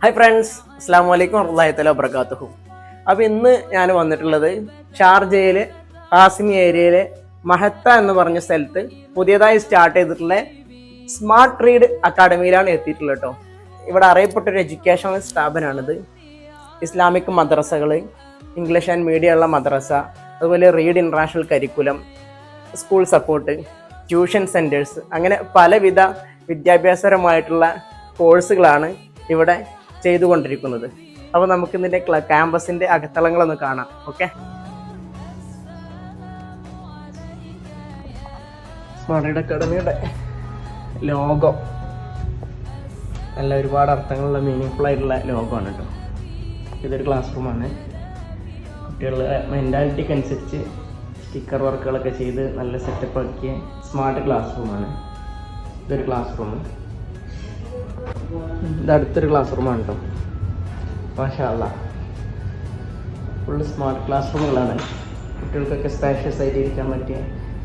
Hi friends, അസ്സാം വലൈക്കും വറഹ്മത്തുള്ളാഹി തആല വബറകാതുഹു. അപ്പോൾ ഇന്ന് ഞാൻ വന്നിട്ടുള്ളത് ഷാർജയിലെ ഖാസിമി ഏരിയയിലെ മഹത്ത എന്ന് പറഞ്ഞ സ്ഥലത്ത് പുതിയതായി സ്റ്റാർട്ട് ചെയ്തിട്ടുള്ള സ്മാർട്ട് റീഡ് അക്കാഡമിയിലാണ് എത്തിയിട്ടുള്ളത് കേട്ടോ. ഇവിടെ അറിയപ്പെട്ടൊരു എഡ്യൂക്കേഷണൽ സ്ഥാപനമാണിത്. ഇസ്ലാമിക് മദ്രസകൾ, ഇംഗ്ലീഷ് ആൻഡ് മീഡിയ ഉള്ള മദ്രസ, അതുപോലെ read international curriculum, school support, tuition centres, അങ്ങനെ പലവിധ വിദ്യാഭ്യാസപരമായിട്ടുള്ള കോഴ്സുകളാണ് ഇവിടെ ചെയ്തുകൊണ്ടിരിക്കുന്നത്. അപ്പോൾ നമുക്ക് ഇതിൻ്റെ ക്യാമ്പസിൻ്റെ അകത്തളങ്ങളൊന്ന് കാണാം. ഓക്കെ, സ്മാർട്ട് റീഡ് അക്കാഡമിയുടെ ലോഗോ നല്ല ഒരുപാട് അർത്ഥങ്ങളുള്ള മീനിങ് ആയിട്ടുള്ള ലോഗോ ആണ് കേട്ടോ. ഇതൊരു ക്ലാസ് റൂമാണ്. കുട്ടികളുടെ മെൻറ്റാലിറ്റിക്ക് അനുസരിച്ച് സ്റ്റിക്കർ വർക്കുകളൊക്കെ ചെയ്ത് നല്ല സെറ്റപ്പ് ആക്കിയ സ്മാർട്ട് ക്ലാസ് റൂമാണ്. ഇതൊരു ക്ലാസ് റൂം. ഇത് അടുത്തൊരു ക്ലാസ് റൂമാണ് കേട്ടോ. മാഷാ അല്ലാഹ്, ഫുള്ള് സ്മാർട്ട് ക്ലാസ് റൂമുകളാണ്. കുട്ടികൾക്കൊക്കെ സ്പേഷ്യസ് ആയിട്ട് ഇരിക്കാൻ പറ്റിയ,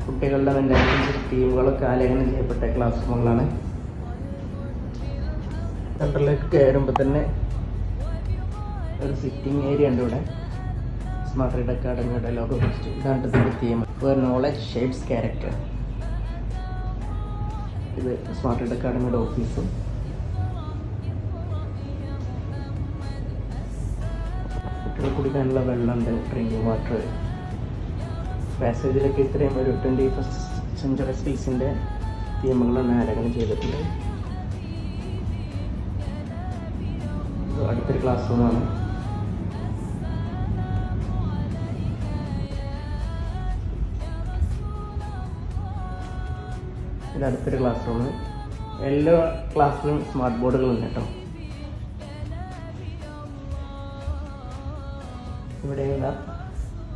കുട്ടികളുടെ മെൻറ്റാലിറ്റി ടീമുകളൊക്കെ ആലേഖനം ചെയ്യപ്പെട്ട ക്ലാസ് റൂമുകളാണ്. സെൻറ്ററിലേക്ക് കയറുമ്പോൾ തന്നെ ഒരു സിറ്റിംഗ് ഏരിയ ഉണ്ട് ഇവിടെ. സ്മാർട്ട് റീഡ് അക്കാഡമിയുടെ ലോഗോ വെച്ചിട്ട് ഇതാണ് ഇതിൻ്റെ theme. Where knowledge shapes character. ഇത് സ്മാർട്ട് റീഡ് അക്കാഡമിയുടെ ഓഫീസും. കുട്ടികൾ കുടിക്കാനുള്ള വെള്ളമുണ്ട്, ഡ്രിങ്കിങ് വാട്ടർ. പാസേജിലൊക്കെ ഇത്രയും ഒരു 21st സെഞ്ച്വറി സ്കിൽസിൻ്റെ തീമുകളാണ് ആലേഖനം ചെയ്തിട്ടുണ്ട്. അടുത്തൊരു ക്ലാസ് റൂമാണ്. ഇത് അടുത്തൊരു ക്ലാസ് റൂം. എല്ലാ ക്ലാസ്സിലും സ്മാർട്ട് ബോർഡുകളുണ്ട് കേട്ടോ. ഇവിടെയുള്ള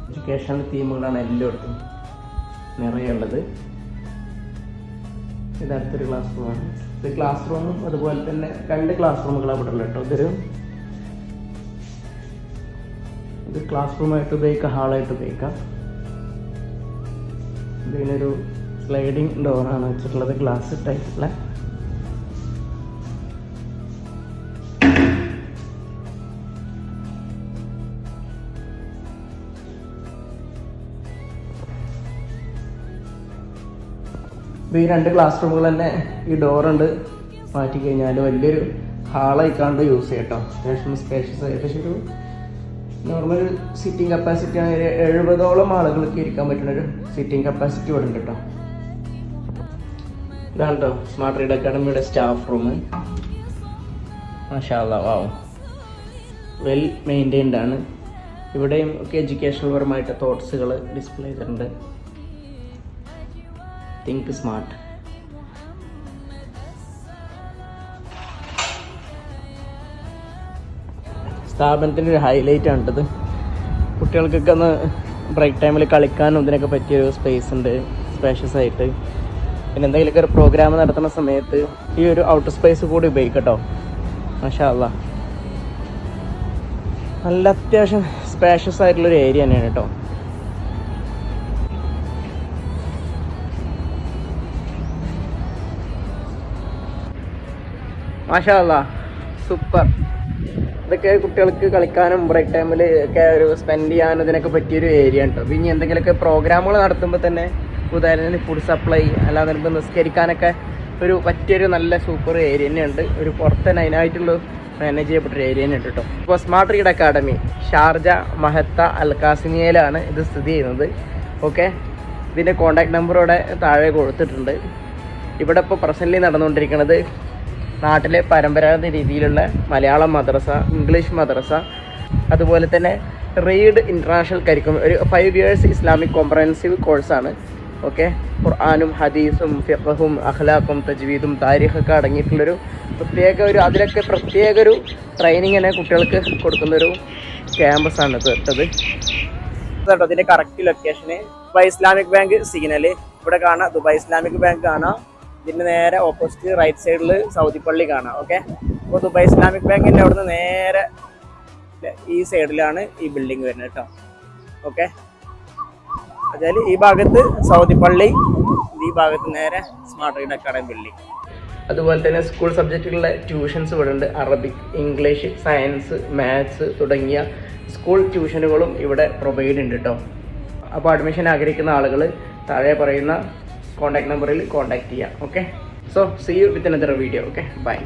എഡ്യൂക്കേഷണൽ തീമുകളാണ് എല്ലായിടത്തും നിറയെ ഉള്ളത്. ഇത് അടുത്തൊരു ക്ലാസ് റൂമാണ്. ഇത് ക്ലാസ് റൂമും അതുപോലെ തന്നെ 2 ക്ലാസ് റൂമുകളാണ് ഇവിടെ ഉള്ളത് കേട്ടോ. ഇത് ക്ലാസ് റൂമായിട്ട് ഉപയോഗിക്കാം, ഹാളായിട്ട് ഉപയോഗിക്കാം. ഇതിനൊരു സ്ലൈഡിങ് ഡോറാണ് വെച്ചിട്ടുള്ളത്, ഗ്ലാസ് ടൈപ്പുള്ള. ഈ 2 ക്ലാസ് റൂമുകൾ തന്നെ ഈ ഡോറുണ്ട് മാറ്റി കഴിഞ്ഞാൽ വലിയൊരു ഹാളായിക്കാണ്ട് യൂസ് ചെയ്യാം കേട്ടോ. അത്യാവശ്യം സ്പേഷ്യസ് ഏകദേശം ഒരു നോർമൽ സിറ്റിംഗ് കപ്പാസിറ്റി ആണ്. 70ഓളം ആളുകൾക്ക് ഇരിക്കാൻ പറ്റുന്നൊരു സിറ്റിംഗ് കപ്പാസിറ്റി ഇവിടെ ഉണ്ട് കേട്ടോ. ഇതാണ് കേട്ടോ സ്മാർട്ട് റീഡ് അക്കാഡമിയുടെ സ്റ്റാഫ് റൂം. മാഷാ അല്ലാഹ്, വാവ്, വെൽ മെയിൻറ്റെയിൻഡ് ആണ്. ഇവിടെയും ഒക്കെ എഡ്യൂക്കേഷണൽ പരമായിട്ട് തോട്ട്സുകൾ ഡിസ്പ്ലേ ചെയ്തിട്ടുണ്ട്. Think smart. സ്ഥാപനത്തിൻ്റെ ഒരു ഹൈലൈറ്റ് ആണിട്ടത്. കുട്ടികൾക്കൊക്കെ ഒന്ന് ബ്രേക്ക് ടൈമിൽ കളിക്കാനും ഇതിനൊക്കെ പറ്റിയൊരു സ്പേസ് ഉണ്ട്, സ്പേഷ്യസ് ആയിട്ട്. പിന്നെ എന്തെങ്കിലുമൊക്കെ ഒരു പ്രോഗ്രാം നടത്തുന്ന സമയത്ത് ഈ ഒരു ഔട്ടർ സ്പേസ് കൂടി ഉപയോഗിക്കട്ടോ. മാഷാ അല്ലാഹ്, നല്ല അത്യാവശ്യം സ്പേഷ്യസ് ആയിട്ടുള്ളൊരു ഏരിയ തന്നെയാണ് കേട്ടോ. മാഷാ അല്ലാഹ്, സൂപ്പർ. ഇതൊക്കെ കുട്ടികൾക്ക് കളിക്കാനും ബ്രേക്ക് ടൈമിൽ ഒക്കെ ഒരു സ്പെൻഡ് ചെയ്യാനും ഇതിനൊക്കെ പറ്റിയൊരു ഏരിയ ഉണ്ട്. അപ്പോൾ ഇനി എന്തെങ്കിലുമൊക്കെ പ്രോഗ്രാമുകൾ നടത്തുമ്പോൾ തന്നെ, ഉദാഹരണത്തിന് ഫുഡ് സപ്ലൈ, അല്ലാതെ നിസ്കരിക്കാനൊക്കെ ഒരു പറ്റിയൊരു നല്ല സൂപ്പർ ഏരിയ തന്നെയുണ്ട്. ഒരു പുറത്ത് തന്നെ അതിനായിട്ടുള്ള മാനേജ് ചെയ്യപ്പെട്ടൊരു ഏരിയ തന്നെ ഉണ്ട് കേട്ടോ. ഇപ്പോൾ സ്മാർട്ട് റീഡ് അക്കാഡമി ഷാർജ മഹത്ത അൽ ഖാസിമിയയിലാണ് ഇത് സ്ഥിതി ചെയ്യുന്നത്. ഓക്കെ, ഇതിൻ്റെ കോൺടാക്ട് നമ്പർ ഇവിടെ താഴെ കൊടുത്തിട്ടുണ്ട്. ഇവിടെ ഇപ്പോൾ പ്രസൻ്റ്ലി നടന്നുകൊണ്ടിരിക്കുന്നത് നാട്ടിലെ പരമ്പരാഗത രീതിയിലുള്ള മലയാളം മദ്രസ, ഇംഗ്ലീഷ് മദ്രസ, അതുപോലെ തന്നെ റീഡ് ഇൻ്റർനാഷണൽ കരിക്കുലം, ഒരു 5 years ഇസ്ലാമിക് കോംപ്രഹെൻസീവ് കോഴ്സാണ്. ഓക്കെ, ഖുർആനും ഹദീസും ഫിഖ്ഹും അഖ്ലാഖും തജ്വീദും താരിഖൊക്കെ അടങ്ങിയിട്ടുള്ളൊരു അതിലൊക്കെ പ്രത്യേക ഒരു ട്രെയിനിങ്ങിനെ കുട്ടികൾക്ക് കൊടുക്കുന്നൊരു ക്യാമ്പസാണ് ഇട്ടത് കേട്ടോ. അതിൻ്റെ കറക്റ്റ് ലൊക്കേഷന് ദുബായ് ഇസ്ലാമിക് ബാങ്ക് സിഗ്നൽ ഇവിടെ കാണാം. ദുബായ് ഇസ്ലാമിക് ബാങ്ക് കാണാം. ഇതിൻ്റെ നേരെ ഓപ്പോസിറ്റ് റൈറ്റ് സൈഡിൽ സൗദി പള്ളി കാണാം. ഓക്കെ, അപ്പോൾ ദുബായ് ഇസ്ലാമിക് ബാങ്കിൻ്റെ അവിടുന്ന് നേരെ ഈ സൈഡിലാണ് ഈ ബിൽഡിംഗ് വരുന്നത് കേട്ടോ. ഓക്കെ, അതായത് ഈ ഭാഗത്ത് സൗദി പള്ളി, ഈ ഭാഗത്ത് നേരെ സ്മാർട്ട് റീഡ് അക്കാഡമി ബിൽഡിംഗ്. അതുപോലെ തന്നെ സ്കൂൾ സബ്ജക്റ്റുകളിലെ ട്യൂഷൻസ് ഇവിടെ ഉണ്ട്. അറബിക്, ഇംഗ്ലീഷ്, സയൻസ്, മാത്സ് തുടങ്ങിയ സ്കൂൾ ട്യൂഷനുകളും ഇവിടെ പ്രൊവൈഡ് ഉണ്ട് കേട്ടോ. അപ്പോൾ അഡ്മിഷൻ ആഗ്രഹിക്കുന്ന ആളുകൾ താഴെ പറയുന്ന കോൺടാക്ട് നമ്പറിൽ കോൺടാക്ട് ചെയ്യാം. Okay, so see you with another video. Okay, by.